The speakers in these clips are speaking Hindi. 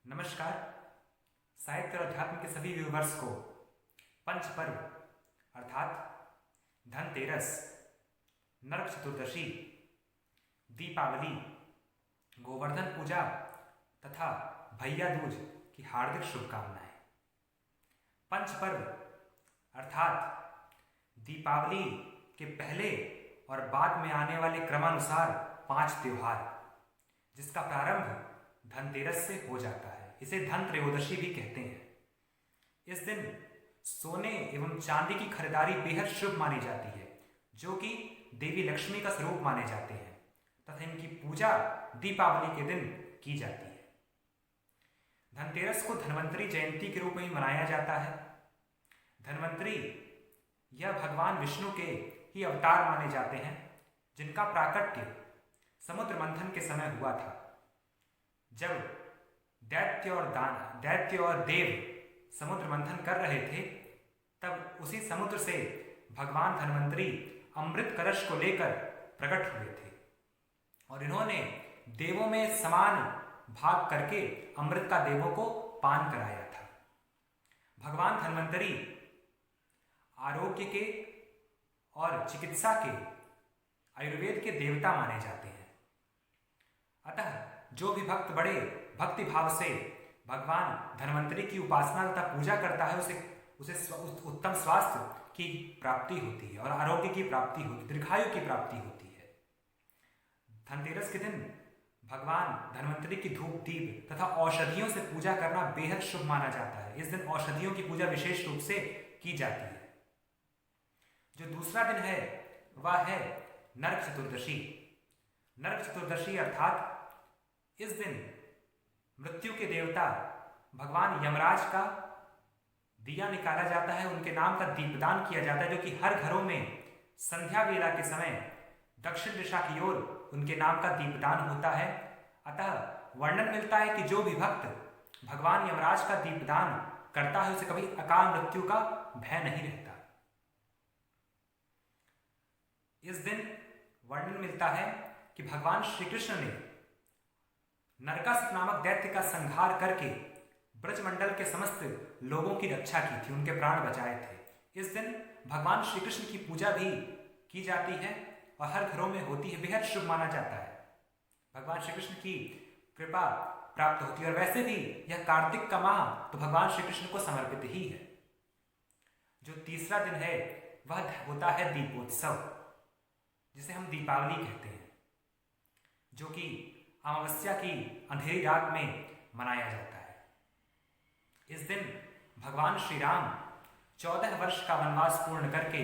नमस्कार। साहित्य और अध्यात्म के सभी व्यूवर्स को पंच पर्व अर्थात धनतेरस, नरक चतुर्दशी, दीपावली, गोवर्धन पूजा तथा भैया दूज की हार्दिक शुभकामनाएं। पंच पर्व अर्थात दीपावली के पहले और बाद में आने वाले क्रमानुसार 5 त्योहार, जिसका प्रारंभ धनतेरस से हो जाता है। इसे धन त्रयोदशी भी कहते हैं। इस दिन सोने एवं चांदी की खरीदारी बेहद शुभ मानी जाती है, जो कि देवी लक्ष्मी का स्वरूप माने जाते हैं तथा इनकी पूजा दीपावली के दिन की जाती है। धनतेरस को धन्वंतरी जयंती के रूप में भी मनाया जाता है। धन्वंतरी यह भगवान विष्णु के ही अवतार माने जाते हैं, जिनका प्राकट्य समुद्र मंथन के समय हुआ था, जब दैत्य और देव समुद्र मंथन कर रहे थे। तब उसी समुद्र से भगवान धन्वंतरी अमृत कलश को लेकर प्रकट हुए थे और इन्होंने देवों में समान भाग करके अमृत का देवों को पान कराया था। भगवान धन्वंतरी आरोग्य के और चिकित्सा के, आयुर्वेद के देवता माने जाते हैं। अतः जो भी भक्त बड़े भक्ति भाव से भगवान धन्वंतरी की उपासना तथा पूजा करता है, उसे उत्तम स्वास्थ्य की प्राप्ति होती है और आरोग्य की प्राप्ति होती, दीर्घायु की प्राप्ति होती है। धनतेरस के दिन भगवान धन्वंतरी की धूप दीप तथा औषधियों से पूजा करना बेहद शुभ माना जाता है। इस दिन औषधियों की पूजा विशेष रूप से की जाती है। जो दूसरा दिन है वह है नरक चतुर्दशी। नरक चतुर्दशी अर्थात इस दिन मृत्यु के देवता भगवान यमराज का दिया निकाला जाता है, उनके नाम का दीपदान किया जाता है, जो कि हर घरों में संध्या वेला के समय दक्षिण दिशा की ओर उनके नाम का दीपदान होता है। अतः वर्णन मिलता है कि जो भी भक्त भगवान यमराज का दीपदान करता है, उसे कभी अकाल मृत्यु का भय नहीं रहता। इस दिन वर्णन मिलता है कि भगवान श्री कृष्ण ने नरकासुर नामक दैत्य का संहार करके ब्रजमंडल के समस्त लोगों की रक्षा की थी, उनके प्राण बचाए थे। इस दिन भगवान श्री कृष्ण की पूजा भी की जाती है और हर घरों में होती है, बेहद शुभ माना जाता है। भगवान श्री कृष्ण की कृपा प्राप्त होती है और वैसे भी यह कार्तिक का माह तो भगवान श्री कृष्ण को समर्पित ही है। जो तीसरा दिन है वह होता है दीपोत्सव, जिसे हम दीपावली कहते हैं, जो कि अमावस्या की अंधेरी रात में मनाया जाता है। इस दिन भगवान श्री राम 14 वर्ष का वनवास पूर्ण करके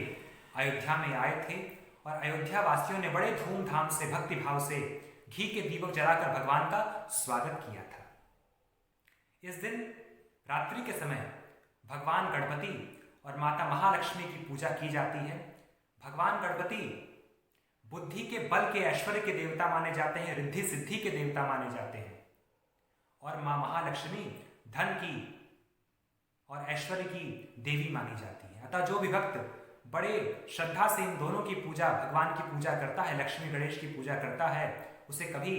अयोध्या में आए थे और अयोध्या वासियों ने बड़े धूमधाम से भक्ति भाव से घी के दीपक जलाकर भगवान का स्वागत किया था। इस दिन रात्रि के समय भगवान गणपति और माता महालक्ष्मी की पूजा की जाती है। भगवान गणपति बुद्धि के बल के ऐश्वर्य के देवता माने जाते हैं, रिद्धि सिद्धि के देवता माने जाते हैं और मां महालक्ष्मी धन की और ऐश्वर्य की देवी मानी जाती है। अतः जो भी भक्त बड़े श्रद्धा से इन दोनों की पूजा, भगवान की पूजा करता है, लक्ष्मी गणेश की पूजा करता है, उसे कभी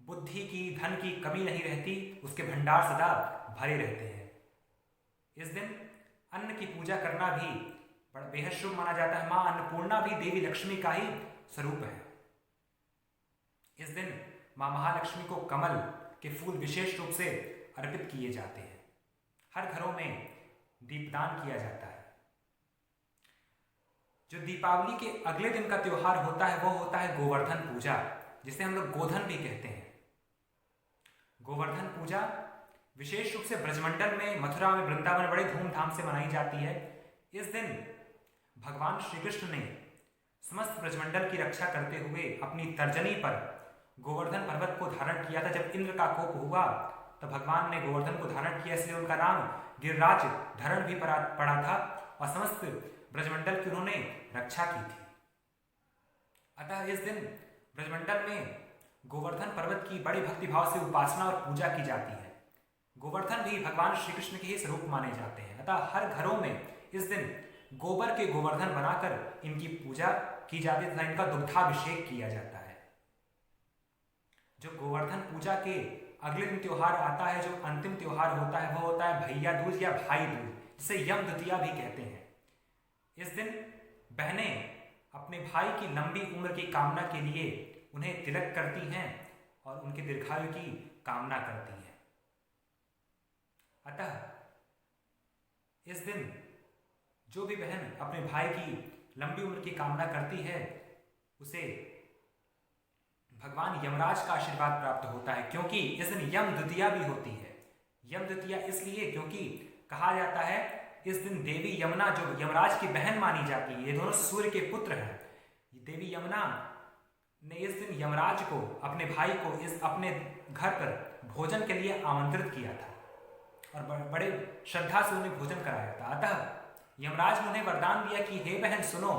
बुद्धि की, धन की कमी नहीं रहती, उसके भंडार सदा भरे रहते हैं। इस दिन अन्न की पूजा करना भी बड़ा बेहद शुभ माना जाता है। मां अन्नपूर्णा भी देवी लक्ष्मी का ही स्वरूप है। इस दिन मां महालक्ष्मी को कमल के फूल विशेष रूप से अर्पित किए जाते हैं। हर घरों में दीपदान किया जाता है। जो दीपावली के अगले दिन का त्योहार होता है वो होता है गोवर्धन पूजा, जिसे हम लोग गोधन भी कहते हैं। गोवर्धन पूजा विशेष रूप से ब्रजमंडल में, मथुरा में, वृंदावन में बड़े धूमधाम से मनाई जाती है। इस दिन भगवान श्री कृष्ण ने समस्त ब्रजमंडल की रक्षा करते हुए अपनी तर्जनी पर गोवर्धन पर्वत को धारण किया था। जब इंद्र का कोप हुआ तो भगवान ने गोवर्धन को धारण किया, इसलिए उनका नाम गिरिराज धरण भी पड़ा था और समस्त ब्रजमंडल की उन्होंने रक्षा की थी। अतः इस दिन ब्रजमंडल में गोवर्धन पर्वत की बड़ी भक्तिभाव से उपासना और पूजा की जाती है। गोवर्धन भी भगवान श्री कृष्ण के ही स्वरूप माने जाते हैं। अतः हर घरों में इस दिन गोबर के गोवर्धन बनाकर इनकी पूजा की जाती है तथा इनका दुग्धाभिषेक किया जाता है। जो गोवर्धन पूजा के अगले दिन त्योहार आता है, जो अंतिम त्योहार होता है वो होता है भैया दूज या भाई दूज, जिसे यम द्वितीया भी कहते हैं। इस दिन बहनें अपने भाई की लंबी उम्र की कामना के लिए उन्हें तिलक करती हैं और उनके दीर्घायु की कामना करती हैं। अतः इस दिन जो भी बहन अपने भाई की लंबी उम्र की कामना करती है उसे भगवान यमराज का आशीर्वाद प्राप्त होता है, क्योंकि इस दिन यम द्वितीया भी होती है। यम द्वितीया इसलिए क्योंकि कहा जाता है इस दिन देवी यमुना, जो यमराज की बहन मानी जाती है, ये दोनों सूर्य के पुत्र हैं, देवी यमुना ने इस दिन यमराज को, अपने भाई को इस अपने घर पर भोजन के लिए आमंत्रित किया था और बड़े श्रद्धा से उन्हें भोजन कराया था। अतः यमराज ने उन्हें वरदान दिया कि हे बहन सुनो,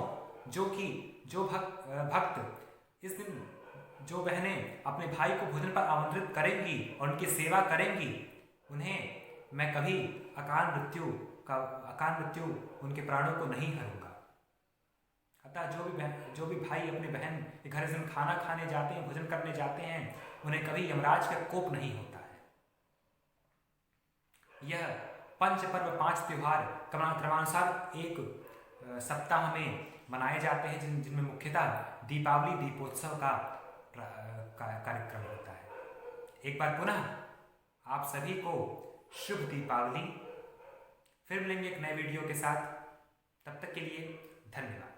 जो भक्त इस दिन, जो बहनें अपने भाई को भोजन पर आमंत्रित करेंगी और उनकी सेवा करेंगी, उन्हें मैं कभी अकाल मृत्यु उनके प्राणों को नहीं करूँगा। अतः जो भी भाई अपने बहन के घर इस दिन खाना खाने जाते हैं, भोजन करने जाते हैं, उन्हें कभी यमराज का कोप नहीं होता है। यह पंच पर्व, 5 त्योहार क्रमानुसार एक सप्ताह में मनाए जाते हैं, जिनमें मुख्यतः दीपावली, दीपोत्सव का कार्यक्रम होता है। एक बार पुनः आप सभी को शुभ दीपावली। फिर मिलेंगे एक नए वीडियो के साथ, तब तक के लिए धन्यवाद।